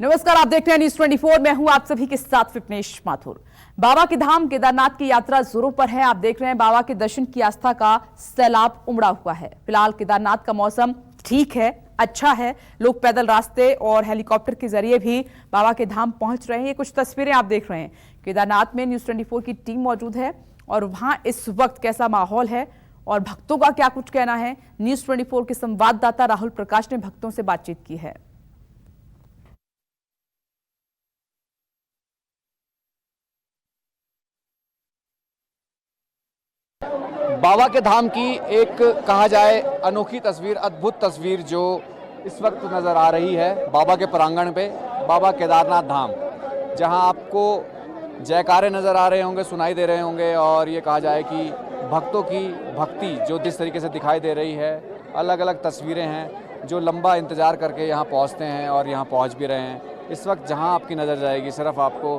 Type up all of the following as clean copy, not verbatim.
नमस्कार, आप देख रहे हैं न्यूज 24। मैं हूं आप सभी के साथ विपनेश माथुर। बाबा के धाम केदारनाथ की यात्रा जोरों पर है। आप देख रहे हैं बाबा के दर्शन की आस्था का सैलाब उमड़ा हुआ है। फिलहाल केदारनाथ का मौसम ठीक है, अच्छा है। लोग पैदल रास्ते और हेलीकॉप्टर के जरिए भी बाबा के धाम पहुंच रहे हैं। ये कुछ तस्वीरें आप देख रहे हैं। केदारनाथ में न्यूज 24 की टीम मौजूद है और वहां इस वक्त कैसा माहौल है और भक्तों का क्या कुछ कहना है, न्यूज 24 के संवाददाता राहुल प्रकाश ने भक्तों से बातचीत की है। बाबा के धाम की एक कहा जाए अनोखी तस्वीर, अद्भुत तस्वीर जो इस वक्त नज़र आ रही है बाबा के प्रांगण पे, बाबा केदारनाथ धाम, जहां आपको जयकारे नज़र आ रहे होंगे, सुनाई दे रहे होंगे और ये कहा जाए कि भक्तों की भक्ति जो जिस तरीके से दिखाई दे रही है। अलग अलग तस्वीरें हैं जो लंबा इंतज़ार करके यहाँ पहुँचते हैं और यहाँ पहुँच भी रहे हैं। इस वक्त जहाँ आपकी नज़र जाएगी सिर्फ आपको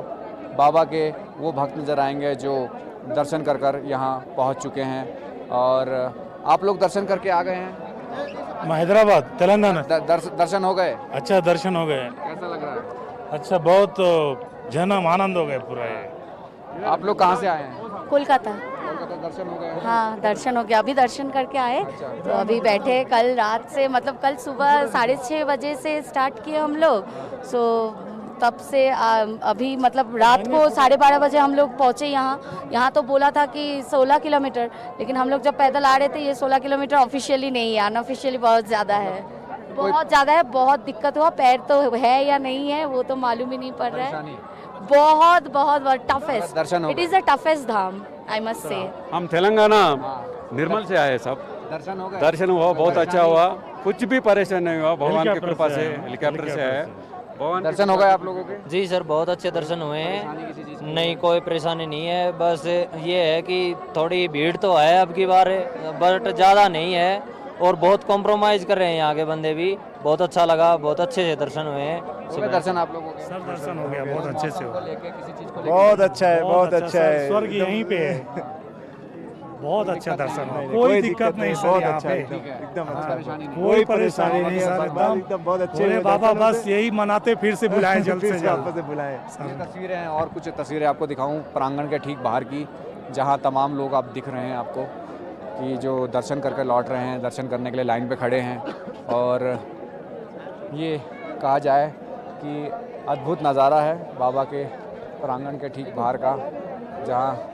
बाबा के वो भक्त नज़र आएंगे जो दर्शन कर कर यहाँ पहुँच चुके हैं। और आप लोग दर्शन करके आ गए हैं? हैदराबाद, तेलंगाना। दर्शन हो गए? अच्छा, दर्शन हो गए। कैसा लग रहा है? अच्छा, बहुत जन्म आनंद हो गए पूरा। ये आप लोग कहाँ से आए हैं? कोलकाता। दर्शन हो गए? हाँ, दर्शन हो गया। अभी दर्शन करके आए। अच्छा। तो अभी बैठे। कल रात से, मतलब कल सुबह 6:30 बजे से स्टार्ट किए हम लोग। सो तब से अभी मतलब रात को 12:30 बजे हम लोग पहुँचे यहाँ तो बोला था कि 16 किलोमीटर, लेकिन हम लोग जब पैदल आ रहे थे ये 16 किलोमीटर ऑफिशियली नहीं है, अनऑफिशियली बहुत ज़्यादा है, बहुत ज़्यादा है। बहुत दिक्कत हुआ, पैर तो है या नहीं है वो तो मालूम ही नहीं पड़ रहा है। बहुत बहुत बहुत toughest, it is the toughest Dham, I must say. हम तेलंगाना निर्मल से आए सब। दर्शन हो गए? दर्शन हुआ, बहुत अच्छा हुआ, कुछ भी परेशान नहीं हुआ, भगवान की कृपा से। हेलीकॉप्टर से आए। दर्शन हो गए आप लोगों के? जी सर, बहुत अच्छे दर्शन हुए हैं। नहीं, कोई परेशानी नहीं है। बस ये है कि थोड़ी भीड़ तो है अब की बार, बट ज़्यादा नहीं है और बहुत कॉम्प्रोमाइज़ कर रहे हैं यहाँ के बंदे भी। बहुत अच्छा लगा, बहुत अच्छे से दर्शन हुए हैं। दर्शन आप लोगों के? सब दर्शन हो गया, बहुत अच्छे से हुआ। बहुत अच्छा है, बहुत अच्छा है। स्वर्ग यहीं पे है। बहुत अच्छा दर्शन हुआ, कोई दिक्कत नहीं सर। यहाँ पे एकदम अच्छा, कोई परेशानी नहीं सर, एकदम बहुत अच्छे। बोले बाबा बस यही मनाते फिर से बुलाए, जल्द से जल्द बुलाए। ये तस्वीरें हैं और कुछ तस्वीरें आपको दिखाऊं प्रांगण के ठीक बाहर की, जहां तमाम लोग आप दिख रहे हैं आपको कि जो दर्शन करके लौट रहे हैं, दर्शन करने के लिए लाइन पे खड़े हैं। और ये कहा जाए कि अद्भुत नज़ारा है बाबा के प्रांगण के ठीक बाहर का, जहाँ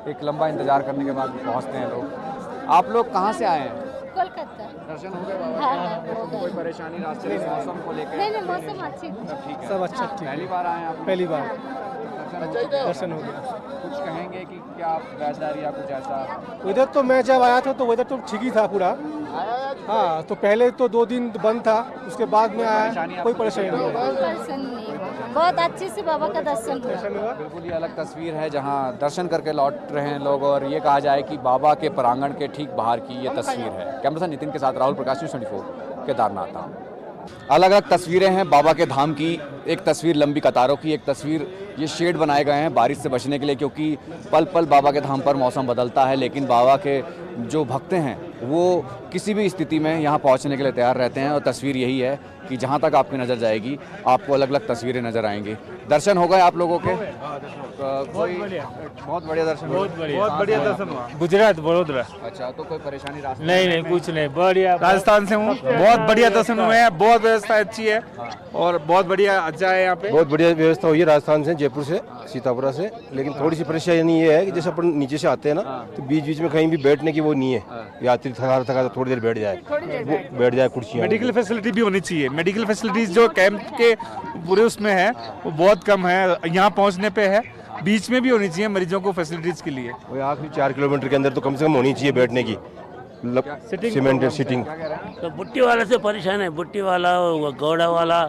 एक लंबा इंतजार करने के बाद पहुंचते हैं लोग। आप लोग कहाँ से आए हैं? कोलकाता। दर्शन हो गए बाबा? हाँ, कोई परेशानी रास्ते में मौसम को लेकर? नहीं, मौसम अच्छी। सब ठीक है? सब अच्छा, ठीक। पहली बार आए हैं आप? पहली बार दर्शन हो गया। कुछ कहेंगे कि क्या वेदर या कुछ ऐसा? वेदर तो मैं जब आया था तो वेदर तो ठीक ही था पूरा। हाँ, तो पहले तो 2 दिन बंद था, उसके बाद में आया, कोई परेशानी नहीं है। बहुत अच्छे से बाबा का दर्शन हुआ। बिल्कुल ही अलग तस्वीर है जहां दर्शन करके लौट रहे हैं लोग और ये कहा जाए कि बाबा के प्रांगण के ठीक बाहर की ये तस्वीर है। कैमरा पर्सन नितिन के साथ राहुल प्रकाश, न्यूज 24 केदारनाथ धाम। अलग अलग तस्वीरें हैं बाबा के धाम की। एक तस्वीर लंबी कतारों की, एक तस्वीर ये शेड बनाए गए हैं बारिश से बचने के लिए, क्योंकि पल पल बाबा के धाम पर मौसम बदलता है, लेकिन बाबा के जो भक्त हैं वो किसी भी स्थिति में यहाँ पहुँचने के लिए तैयार रहते हैं। और तस्वीर यही है कि जहाँ तक आपकी नज़र जाएगी आपको अलग अलग तस्वीरें नज़र आएंगी। दर्शन हो गए आप लोगों के? कोई बहुत बढ़िया दर्शन, बहुत बढ़िया दर्शन हुआ। गुजरात, वडोदरा। अच्छा, तो कोई परेशानी रास्ते? नहीं, कुछ नहीं, बढ़िया। राजस्थान से हूँ, बहुत बढ़िया दर्शन हुए हैं, बहुत व्यवस्था अच्छी है और बहुत बढ़िया अच्छा है यहाँ पे। बहुत बढ़िया व्यवस्था हुई है राजस्थान से, जयपुर से, सीतापुरा से। लेकिन थोड़ी सी परेशानी ये है कि जैसे अपन नीचे से आते हैं ना, तो बीच बीच में कहीं भी बैठने की वो नहीं है। यात्री थका तो थोड़ी देर बैठ जाए, बैठ जाए कुर्सियाँ। मेडिकल फैसिलिटी भी होनी चाहिए। मेडिकल फैसिलिटीज जो कैंप के पूरे उसमें है वो बहुत कम है, यहाँ पहुँचने पे है। बीच में भी होनी चाहिए मरीजों को फैसिलिटीज के लिए। वो आखिरी 4 किलोमीटर के अंदर तो कम से कम होनी चाहिए बैठने की, सीमेंटेड सीटिंग। तो बुट्टी वाला से परेशान है, बुट्टी वाला, गौड़ा वाला,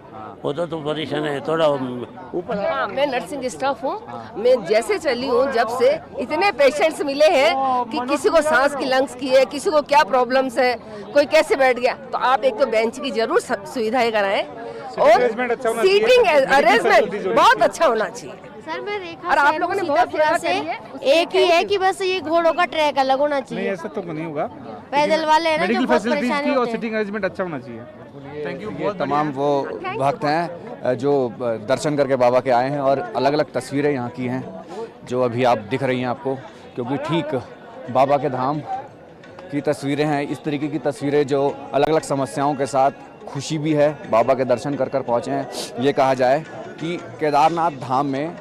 वो तो परेशान है थोड़ा ऊपर। हाँ, मैं नर्सिंग स्टाफ हूँ। मैं जैसे चली हूँ जब से, इतने पेशेंट्स मिले हैं कि किसी को सांस की, लंग्स की है, किसी को क्या प्रॉब्लम्स है, कोई कैसे बैठ गया। तो आप एक तो बेंच की जरूर सुविधाएं कराएं और सीटिंग अरेंजमेंट बहुत अच्छा होना चाहिए। सर, मैं रेखा और आप लोगों ने बहुत सेवा से करी है। एक ही है कि बस ये घोड़ों का ट्रैक अलग होना चाहिए। नहीं, ऐसा तो नहीं होगा। पैदल वाले हैं ना, जो मेडिकल बहुत फैसिलिटीज परेशान की और होते हैं। सिटिंग अरेंजमेंट अच्छा होना चाहिए। Thank you. ये तमाम वो भक्त हैं जो दर्शन करके बाबा के आए हैं और अलग अलग तस्वीरें यहाँ की हैं जो अभी आप दिख रही हैं आपको, क्योंकि ठीक बाबा के धाम की तस्वीरें हैं। इस तरीके की तस्वीरें जो अलग अलग समस्याओं के साथ खुशी भी है, बाबा के दर्शन कर कर पहुँचे हैं। ये कहा जाए कि केदारनाथ धाम में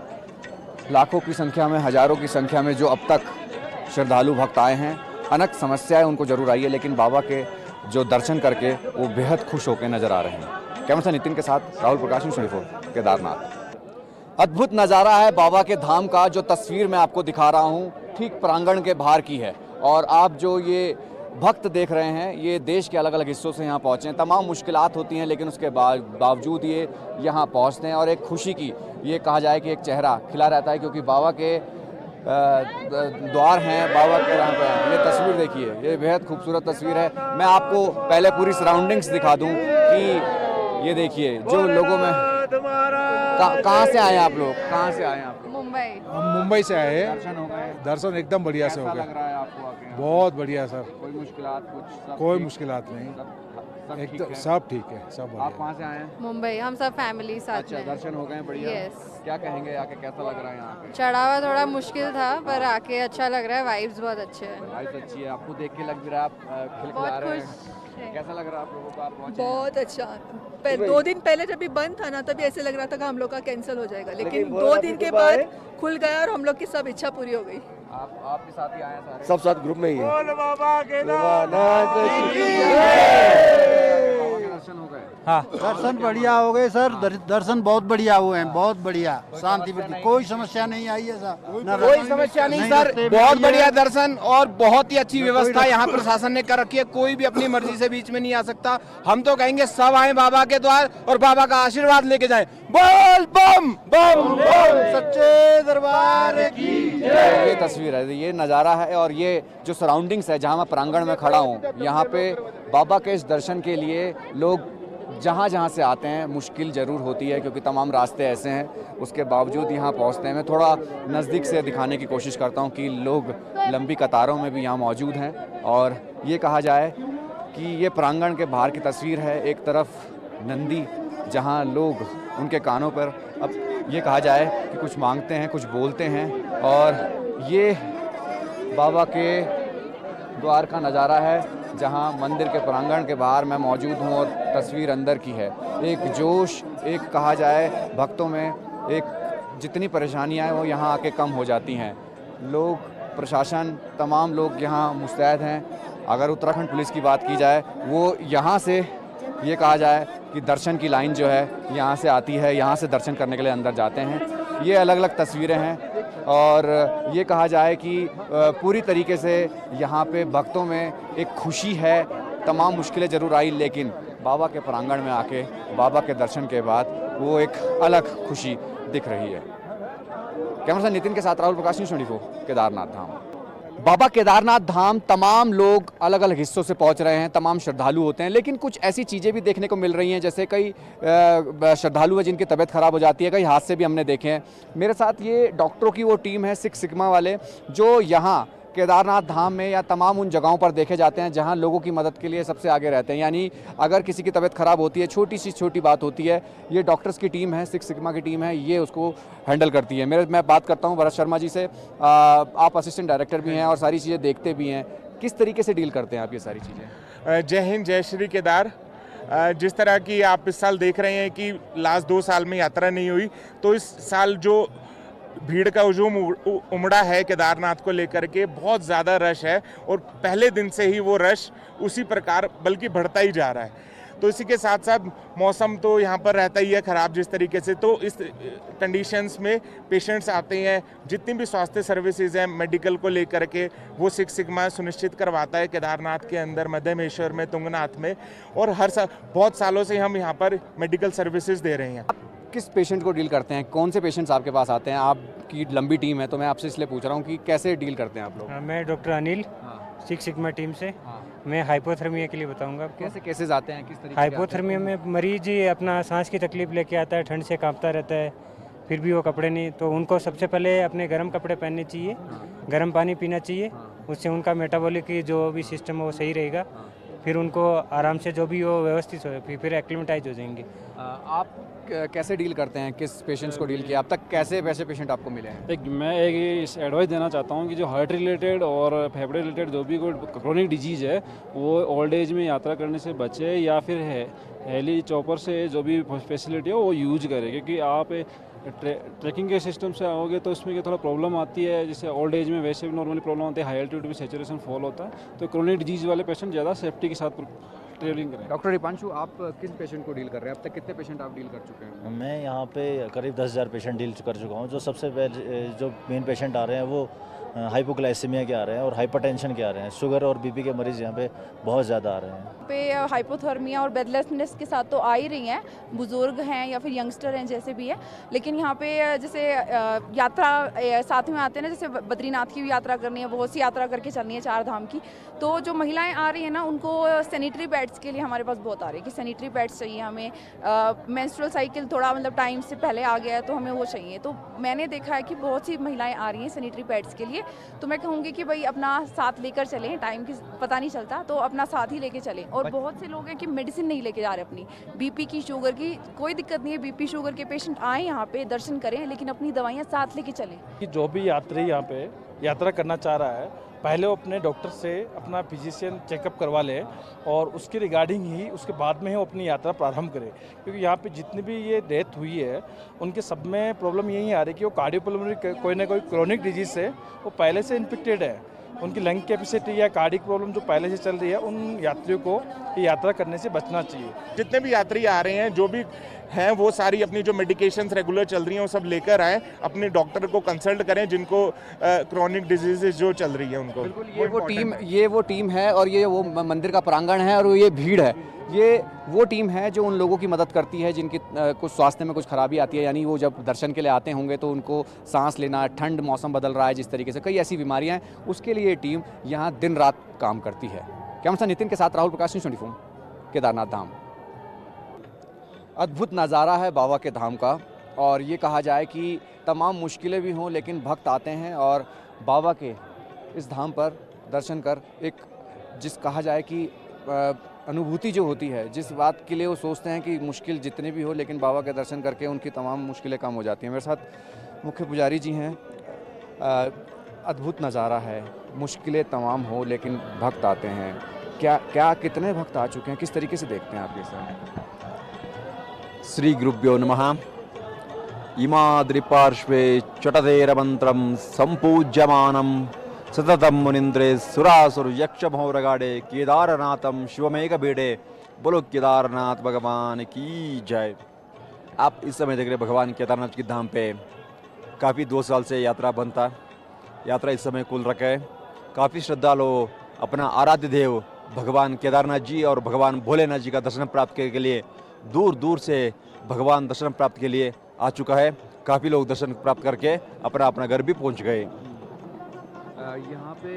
लाखों की संख्या में, हज़ारों की संख्या में जो अब तक श्रद्धालु भक्त आए हैं, अनेक समस्याएं उनको जरूर आई है, लेकिन बाबा के जो दर्शन करके वो बेहद खुश होकर नज़र आ रहे हैं। कैमरा पर्सन नितिन के साथ राहुल प्रकाश, न्यूज़ 24 केदारनाथ। अद्भुत नज़ारा है बाबा के धाम का। जो तस्वीर मैं आपको दिखा रहा हूँ ठीक प्रांगण के बाहर की है, और आप जो ये भक्त देख रहे हैं ये देश के अलग अलग हिस्सों से यहाँ पहुँचे हैं। तमाम मुश्किलात होती हैं, लेकिन उसके बावजूद ये यहाँ पहुँचते हैं और एक खुशी की, ये कहा जाए कि एक चेहरा खिला रहता है, क्योंकि बाबा के द्वार हैं, बाबा के यहाँ पे हैं। ये तस्वीर देखिए, ये बेहद खूबसूरत तस्वीर है। मैं आपको पहले पूरी सराउंडिंग्स दिखा दूँ कि ये देखिए जो लोगों में कहाँ से आए आप लोग, कहाँ से आए आप लोग? मुंबई। हम मुंबई से आए हैं। दर्शन हो गए? दर्शन एकदम बढ़िया से हो कैसा गए। लग रहा है आपको आके यहाँ? बहुत बढ़िया सर, कोई मुश्किलात कुछ? कोई मुश्किलात नहीं, सब ठीक एकदम है? सब ठीक है, सब आप बढ़िया। कहाँ से आए हैं? मुंबई। हम सब फैमिली साथ अच्छा, में। दर्शन हो गए? बढ़िया। Yes. क्या कहेंगे आके, कैसा लग रहा है यहाँ पे? चढ़ावा थोड़ा मुश्किल था पर आके अच्छा लग रहा है, वाइब्स बहुत अच्छे हैं। वाइफ अच्छी है, आपको देख के लग भी रहा है आप खिलखिला बहुत रहे खुश हैं। हैं। कैसा लग रहा है आप लोगों को, आप पहुंचे हैं? बहुत अच्छा। 2 दिन पहले जब भी बंद था ना, तभी ऐसे लग रहा था कि हम लोग का कैंसिल हो जाएगा, लेकिन 2 दिन के बाद खुल गया और हम लोग की सब इच्छा पूरी हो गई। आप भी साथ ही आए हैं सारे? सब साथ ग्रुप में ही है। बाबा के दर्शन हो गए? हाँ, दर्शन बढ़िया हो गए सर। दर्शन बहुत बढ़िया हुए हैं, बहुत बढ़िया, शांति बढ़िया, कोई समस्या नहीं आई है सर। कोई समस्या नहीं सर, बहुत बढ़िया दर्शन और बहुत ही अच्छी व्यवस्था यहाँ प्रशासन ने कर रखी है। कोई भी अपनी मर्जी से बीच में नहीं आ सकता। हम तो कहेंगे सब आए बाबा के द्वार और बाबा का आशीर्वाद लेके जाएं। बोल बम बम बम, सच्चे दरबार की जय। ये तस्वीर है, ये नज़ारा है, और ये जो सराउंडिंग्स है जहाँ मैं प्रांगण में खड़ा हूँ, यहाँ पे बाबा के इस दर्शन के लिए लोग जहाँ जहाँ से आते हैं, मुश्किल ज़रूर होती है क्योंकि तमाम रास्ते ऐसे हैं, उसके बावजूद यहाँ पहुँचते हैं। मैं थोड़ा नज़दीक से दिखाने की कोशिश करता हूँ कि लोग लंबी कतारों में भी यहाँ मौजूद हैं। और ये कहा जाए कि ये प्रांगण के बाहर की तस्वीर है। एक तरफ नंदी, जहाँ लोग उनके कानों पर, अब ये कहा जाए कि कुछ मांगते हैं, कुछ बोलते हैं, और ये बाबा के द्वार का नज़ारा है जहां मंदिर के प्रांगण के बाहर मैं मौजूद हूं और तस्वीर अंदर की है। एक जोश, एक कहा जाए भक्तों में, एक जितनी परेशानियां हैं वो यहां आके कम हो जाती हैं। लोग, प्रशासन, तमाम लोग यहां मुस्तैद हैं। अगर उत्तराखंड पुलिस की बात की जाए, वो यहां से ये कहा जाए कि दर्शन की लाइन जो है यहाँ से आती है, यहाँ से दर्शन करने के लिए अंदर जाते हैं। ये अलग अलग तस्वीरें हैं और ये कहा जाए कि पूरी तरीके से यहाँ पे भक्तों में एक खुशी है। तमाम मुश्किलें ज़रूर आई, लेकिन बाबा के प्रांगण में आके, बाबा के दर्शन के बाद वो एक अलग खुशी दिख रही है। कैमरा पर्सन नितिन के साथ राहुल प्रकाश, न्यूज़ 24 केदारनाथ धाम। बाबा केदारनाथ धाम तमाम लोग अलग अलग हिस्सों से पहुंच रहे हैं, तमाम श्रद्धालु होते हैं, लेकिन कुछ ऐसी चीज़ें भी देखने को मिल रही हैं, जैसे कई श्रद्धालु हैं जिनकी तबीयत ख़राब हो जाती है। कई हादसे भी हमने देखे हैं। मेरे साथ ये डॉक्टरों की वो टीम है, सिक्स सिग्मा वाले, जो यहाँ केदारनाथ धाम में या तमाम उन जगहों पर देखे जाते हैं जहां लोगों की मदद के लिए सबसे आगे रहते हैं। यानी अगर किसी की तबीयत ख़राब होती है, छोटी सी छोटी बात होती है, ये डॉक्टर्स की टीम है, सिक्स सिग्मा की टीम है, ये उसको हैंडल करती है। मैं बात करता हूं भरत शर्मा जी से। आप असिस्टेंट डायरेक्टर भी हैं और सारी चीज़ें देखते भी हैं। किस तरीके से डील करते हैं आप ये सारी चीज़ें? जय हिंद, जय श्री केदार। जिस तरह की आप इस साल देख रहे हैं कि लास्ट 2 साल में यात्रा नहीं हुई, तो इस साल जो भीड़ का हुजूम उमड़ा है केदारनाथ को लेकर के, बहुत ज़्यादा रश है और पहले दिन से ही वो रश उसी प्रकार बल्कि बढ़ता ही जा रहा है। तो इसी के साथ साथ मौसम तो यहाँ पर रहता ही है ख़राब जिस तरीके से, तो इस कंडीशंस में पेशेंट्स आते हैं। जितनी भी स्वास्थ्य सर्विसेज हैं मेडिकल को लेकर के, वो सिक्स सिग्मा सुनिश्चित करवाता है केदारनाथ के अंदर, मध्यमेश्वर में, तुंगनाथ में, और हर साल बहुत सालों से हम यहाँ पर मेडिकल सर्विसेज दे रहे हैं। किस पेशेंट को डील करते हैं? कौन से पेशेंट्स आपके पास आते हैं? आपकी लंबी टीम है तो मैं आपसे इसलिए पूछ रहा हूँ कि कैसे डील करते हैं आप लोग? मैं doctor Anil, six sigma team से। मैं हाइपोथर्मिया के लिए बताऊंगा आपको। कैसे केसेस आते हैं, किस तरीके? हाइपोथर्मिया में मरीज ही अपना सांस की तकलीफ लेके आता है, ठंड से कांपता रहता है, फिर भी वो कपड़े नहीं, तो उनको सबसे पहले अपने गर्म कपड़े पहनने चाहिए, गर्म पानी पीना चाहिए, उससे उनका मेटाबॉलिक जो भी सिस्टम है वो सही रहेगा। फिर उनको आराम से जो भी हो व्यवस्थित हो फिर एक्लिमेटाइज हो जाएंगे। आप कैसे डील करते हैं, किस पेशेंट्स को डील किया अब तक, कैसे वैसे पेशेंट आपको मिले हैं? मैं एक एडवाइस देना चाहता हूँ कि जो हार्ट रिलेटेड और फेफड़े रिलेटेड जो भी कोई क्रोनिक डिजीज़ है वो ओल्ड एज में यात्रा करने से बचे, या फिर हेली चॉपर से जो भी फैसिलिटी हो वो यूज करे, क्योंकि आप ट्रैकिंग के सिस्टम से आओगे तो उसमें थोड़ा प्रॉब्लम आती है। जैसे ओल्ड एज में वैसे भी नॉर्मली प्रॉब्लम आती है, हाई एल्टीट्यूड में सैचुरेशन फॉल होता है, तो क्रोनिक डिजीज़ वाले पेशेंट ज़्यादा सेफ्टी के साथ ट्रेवलिंग करें। डॉक्टर दीपांशु, आप किस पेशेंट को डील कर रहे हैं? अब तक कितने पेशेंट आप डील कर चुके हैं? मैं यहाँ पे करीब 10,000 पेशेंट डील कर चुका हूँ। जो सबसे पहले जो मेन पेशेंट आ रहे हैं वो हाइपोग्लाइसेमिया के आ रहे हैं और हाइपरटेंशन के आ रहे हैं। शुगर और बीपी के मरीज़ यहाँ पे बहुत ज़्यादा आ रहे हैं। पे हाइपोथर्मिया और बेडलेसनेस के साथ तो आ ही रही हैं, बुजुर्ग हैं या फिर यंगस्टर हैं जैसे भी है। लेकिन यहाँ पे जैसे यात्रा साथ में आते हैं ना, जैसे बद्रीनाथ की भी यात्रा करनी है, बहुत सी यात्रा करके चलनी है 4 धाम की, तो जो महिलाएं आ रही हैं ना उनको सैनिटरी पैड्स के लिए हमारे पास बहुत आ रही है कि सैनिटरी पैड्स चाहिए हमें। मेंस्ट्रुअल साइकिल थोड़ा मतलब टाइम से पहले आ गया है तो हमें वो चाहिए। तो मैंने देखा है कि बहुत सी महिलाएं आ रही हैं सैनिटरी पैड्स के लिए। तो मैं कहूँगी कि भाई अपना साथ लेकर चलें, टाइम की पता नहीं चलता तो अपना साथ ही लेके चलें। और बहुत से लोग हैं कि मेडिसिन नहीं लेके जा रहे अपनी, बीपी की, शुगर की, कोई दिक्कत नहीं है। बीपी शुगर के पेशेंट आए यहाँ पे दर्शन करें, लेकिन अपनी दवाइयाँ साथ लेके चलें। कि जो भी यात्री यहाँ पे यात्रा करना चाह रहा है, पहले वो अपने डॉक्टर से अपना फिजिशियन चेकअप करवा ले और उसके रिगार्डिंग ही उसके बाद में ही वो अपनी यात्रा प्रारंभ करे। क्योंकि यहाँ पे जितनी भी ये डेथ हुई है उनके सब में प्रॉब्लम यही आ रही है कि वो कार्डियोपल्मोनरी कोई ना कोई क्रोनिक डिजीज़ से वो पहले से इन्फेक्टेड है। उनकी लंग कैपेसिटी या कार्डिक प्रॉब्लम जो पहले से चल रही है, उन यात्रियों को ये यात्रा करने से बचना चाहिए। जितने भी यात्री आ रहे हैं, जो भी हैं, वो सारी अपनी जो मेडिकेशंस रेगुलर चल रही हैं वो सब लेकर आए, अपने डॉक्टर को कंसल्ट करें जिनको क्रोनिक डिजीजेज जो चल रही है उनको। ये वो टीम है और ये वो मंदिर का प्रांगण है और ये भीड़ है। ये वो टीम है जो उन लोगों की मदद करती है जिनकी कुछ स्वास्थ्य में कुछ खराबी आती है, यानी वो जब दर्शन के लिए आते होंगे तो उनको सांस लेना, ठंड, मौसम बदल रहा है जिस तरीके से, कई ऐसी बीमारियां हैं, उसके लिए ये टीम यहाँ दिन रात काम करती है। कैमरा नितिन के साथ राहुल प्रकाश, न्यूज़ 24, केदारनाथ धाम। अद्भुत नज़ारा है बाबा के धाम का, और ये कहा जाए कि तमाम मुश्किलें भी हों लेकिन भक्त आते हैं और बाबा के इस धाम पर दर्शन कर एक कहा जाए कि अनुभूति जो होती है, जिस बात के लिए वो सोचते हैं कि मुश्किल जितने भी हो लेकिन बाबा के दर्शन करके उनकी तमाम मुश्किलें कम हो जाती हैं। मेरे साथ मुख्य पुजारी जी हैं। अद्भुत नज़ारा है, मुश्किलें तमाम हो लेकिन भक्त आते हैं। क्या कितने भक्त आ चुके हैं, किस तरीके से देखते हैं आप ये सब? श्री गुरुभ्यो नमः। इमाद्रिपार्श्वे चटतेरमन्त्रं सम्पूज्यमानं सततं मुनिन्द्रे सुरासुर यक्ष भौरगाड़े केदारनाथम शिवमेघ बेड़े। बोलो केदारनाथ भगवान की जय। आप इस समय देख रहे भगवान केदारनाथ की धाम पे काफ़ी 2 साल से यात्रा बंद था। यात्रा इस समय खुल रखा है। काफ़ी श्रद्धालु अपना आराध्य देव भगवान केदारनाथ जी और भगवान भोलेनाथ जी का दर्शन प्राप्त करने के लिए दूर दूर से भगवान दर्शन प्राप्त के लिए आ चुका है। काफ़ी लोग दर्शन प्राप्त करके अपना अपना घर भी पहुंच गए। यहाँ पे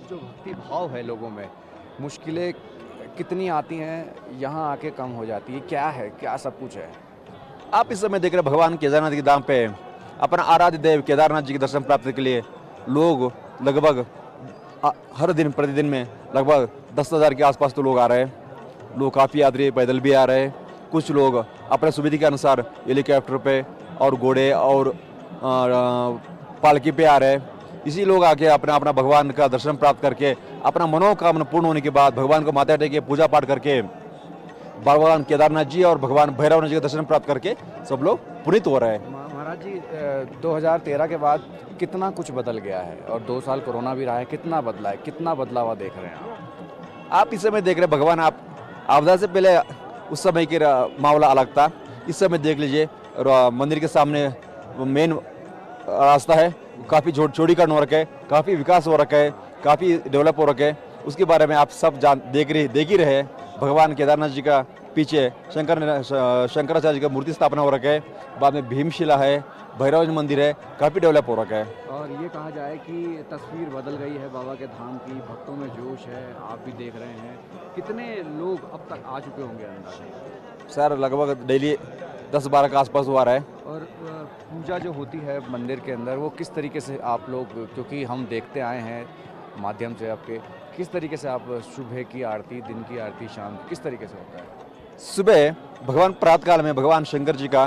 जो भक्ति भाव है लोगों में, मुश्किलें कितनी आती हैं यहाँ आके कम हो जाती है, क्या है, क्या सब कुछ है? आप इस समय देख रहे भगवान केदारनाथ की धाम पे अपना आराध्य देव केदारनाथ जी के दर्शन प्राप्त के लिए लोग लगभग हर दिन प्रतिदिन में लगभग 10,000 के आसपास तो लोग आ रहे हैं। लोग काफ़ी यात्री पैदल भी आ रहे हैं, कुछ लोग अपने सुविधा के अनुसार हेलीकॉप्टर पे और घोड़े और पालकी पे आ रहे हैं। इसी लोग आके अपना अपना भगवान का दर्शन प्राप्त करके अपना मनोकामना पूर्ण होने के बाद भगवान को माथा टेके पूजा पाठ करके भगवान केदारनाथ जी और भगवान भैरवनाथ जी का दर्शन प्राप्त करके सब लोग पुनीत हो रहे हैं। महाराज जी, 2013 के बाद कितना कुछ बदल गया है और 2 साल कोरोना भी रहा है, कितना बदला है, कितना बदलाव देख रहे हैं आप इस समय देख रहे हैं? भगवान आप आपदा से पहले उस समय के मामला अलग था। इस समय देख लीजिए मंदिर के सामने मेन रास्ता है, काफ़ी चौड़ीकरण हो रखा है, काफ़ी विकास हो रखा है, काफ़ी डेवलप हो रखा है। उसके बारे में आप सब देख ही रहे हैं। भगवान केदारनाथ जी का पीछे शंकराचार्य जी का मूर्ति स्थापना हो रखा है, बाद में भीमशिला है, भैरव मंदिर है, काफ़ी डेवलप हो रखा है। और ये कहा जाए कि तस्वीर बदल गई है बाबा के धाम की, भक्तों में जोश है, आप भी देख रहे हैं। कितने लोग अब तक आ चुके होंगे अंदाज़ा? सर लगभग डेली 10-12 के आसपास हुआ रहा है। और पूजा जो होती है मंदिर के अंदर, वो किस तरीके से आप लोग, क्योंकि हम देखते आए हैं माध्यम से आपके, किस तरीके से आप सुबह की आरती, दिन की आरती, शाम की किस तरीके से होता है? सुबह भगवान प्रातःकाल में भगवान शंकर जी का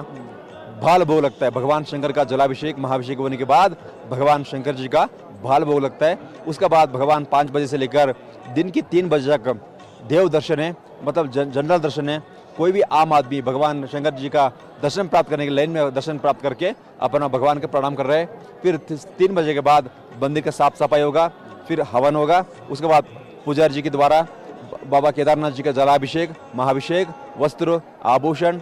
भाल भोग लगता है। भगवान शंकर का जलाभिषेक महाभिषेक होने के बाद भगवान शंकर जी का भाल भोग लगता है। उसके बाद भगवान 5 बजे से लेकर दिन की 3 बजे तक देव दर्शन है, मतलब जनरल दर्शन है। कोई भी आम आदमी भगवान शंकर जी का दर्शन प्राप्त करने के लाइन में दर्शन प्राप्त करके अपना भगवान के प्रणाम कर रहे हैं। फिर 3 बजे के बाद मंदिर का साफ सफाई होगा, फिर हवन होगा। उसके बाद पुजारी जी के द्वारा बाबा केदारनाथ जी का जलाभिषेक, महाभिषेक, वस्त्र, आभूषण,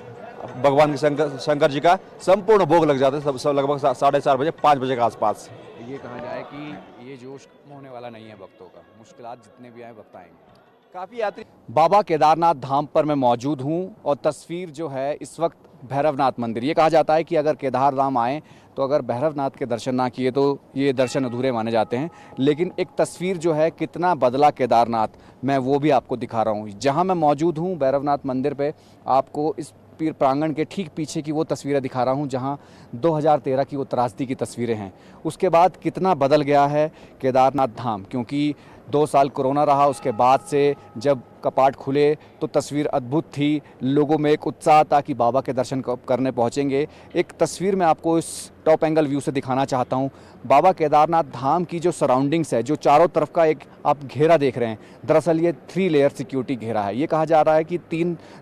भगवान के शंकर जी का संपूर्ण भोग लग जाता है। सब लगभग 4:30 बजे 5 बजे के आसपास। ये कहा जाए कि ये जोश कम होने वाला नहीं है भक्तों का, मुश्किलात जितने भी आए वक्त आएंगे। काफ़ी यात्री बाबा केदारनाथ धाम पर मैं मौजूद हूँ और तस्वीर जो है इस वक्त भैरवनाथ मंदिर। ये कहा जाता है कि अगर केदार धाम आएँ तो अगर भैरवनाथ के दर्शन ना किए तो ये दर्शन अधूरे माने जाते हैं। लेकिन एक तस्वीर जो है कितना बदला केदारनाथ, मैं वो भी आपको दिखा रहा हूँ। जहाँ मैं मौजूद हूँ भैरवनाथ मंदिर पे, आपको इस पीर प्रांगण के ठीक पीछे की वो तस्वीरें दिखा रहा हूँ जहाँ 2013 की वो त्रासदी की तस्वीरें हैं। उसके बाद कितना बदल गया है केदारनाथ धाम, क्योंकि 2 साल कोरोना रहा। उसके बाद से जब कपाट खुले तो तस्वीर अद्भुत थी, लोगों में एक उत्साह था कि बाबा के दर्शन करने पहुंचेंगे। एक तस्वीर मैं आपको इस टॉप एंगल व्यू से दिखाना चाहता हूं। बाबा केदारनाथ धाम की जो सराउंडिंग्स है, जो चारों तरफ का एक आप घेरा देख रहे हैं, दरअसल ये 3 लेयर सिक्योरिटी घेरा है। ये कहा जा रहा है कि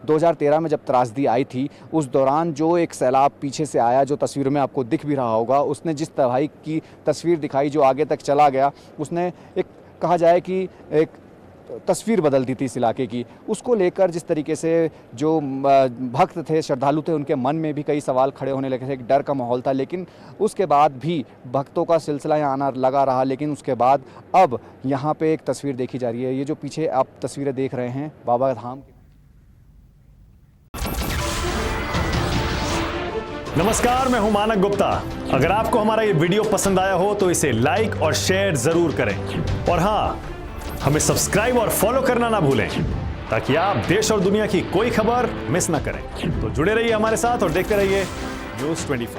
2013 में जब त्रासदी आई थी उस दौरान जो एक सैलाब पीछे से आया, जो तस्वीर में आपको दिख भी रहा होगा, उसने जिस तबाही की तस्वीर दिखाई, जो आगे तक चला गया, उसने एक कहा जाए कि एक तस्वीर बदल दी थी इस इलाके की। उसको लेकर जिस तरीके से जो भक्त थे, श्रद्धालु थे, उनके मन में भी कई सवाल खड़े होने लगे थे, एक डर का माहौल था। लेकिन उसके बाद भी भक्तों का सिलसिला यहाँ आना लगा रहा। लेकिन उसके बाद अब यहाँ पे एक तस्वीर देखी जा रही है। ये जो पीछे आप तस्वीरें देख रहे हैं बाबा धाम की। नमस्कार, मैं हूं मानक गुप्ता। अगर आपको हमारा ये वीडियो पसंद आया हो तो इसे लाइक और शेयर जरूर करें, और हाँ, हमें सब्सक्राइब और फॉलो करना ना भूलें ताकि आप देश और दुनिया की कोई खबर मिस ना करें। तो जुड़े रहिए हमारे साथ और देखते रहिए न्यूज़ 24।